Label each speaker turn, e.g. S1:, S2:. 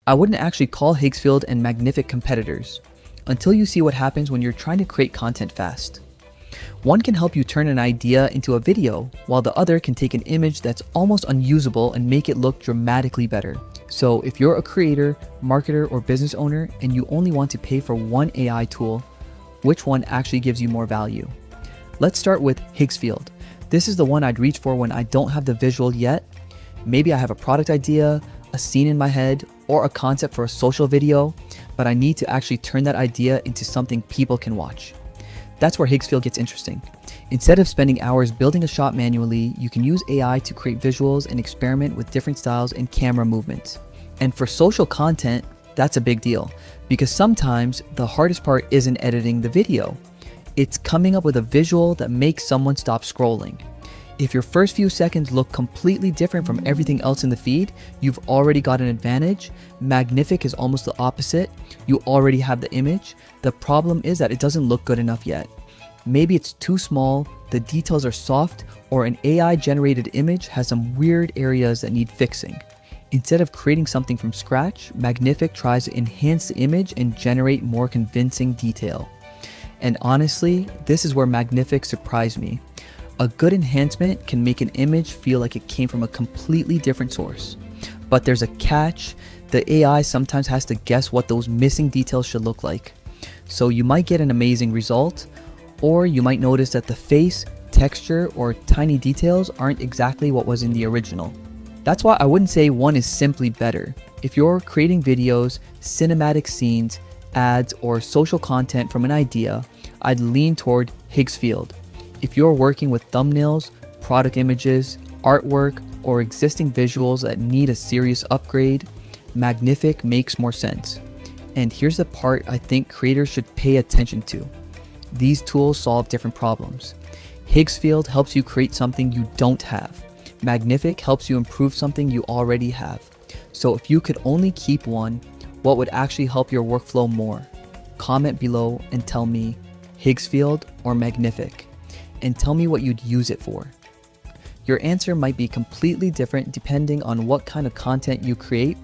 S1: I wouldn't actually call Higgsfield and Magnific competitors until you see what happens when you're trying to create content fast. One can help you turn an idea into a video, while the other can take an image that's almost unusable and make it look dramatically better. So if you're a creator, marketer, or business owner and you only want to pay for one AI tool, which one actually gives you more value? Let's start with Higgsfield. This is the one I'd reach for when I don't have the visual yet. Maybe I have a product idea, a scene in my head, or a concept for a social video, but I need to actually turn that idea into something people can watch. That's where Higgsfield gets interesting. Instead of spending hours building a shot manually, you can use AI to create visuals and experiment with different styles and camera movements. And for social content, that's a big deal, because sometimes the hardest part isn't editing the video. It's coming up with a visual that makes someone stop scrolling. If your first few seconds look completely different from everything else in the feed, you've already got an advantage. Magnific is almost the opposite. You already have the image. The problem is that it doesn't look good enough yet. Maybe it's too small, the details are soft, or an AI generated image has some weird areas that need fixing. Instead of creating something from scratch, Magnific tries to enhance the image and generate more convincing detail. And honestly, this is where Magnific surprised me. A good enhancement can make an image feel like it came from a completely different source. But there's a catch. The AI sometimes has to guess what those missing details should look like. So you might get an amazing result, or you might notice that the face, texture, or tiny details aren't exactly what was in the original. That's why I wouldn't say one is simply better. If you're creating videos, cinematic scenes, ads, or social content from an idea, I'd lean toward Higgsfield. If you're working with thumbnails, product images, artwork, or existing visuals that need a serious upgrade, Magnific makes more sense. And here's the part I think creators should pay attention to. These tools solve different problems. Higgsfield helps you create something you don't have. Magnific helps you improve something you already have. So if you could only keep one, what would actually help your workflow more? Comment below and tell me, Higgsfield or Magnific, and tell me what you'd use it for. Your answer might be completely different depending on what kind of content you create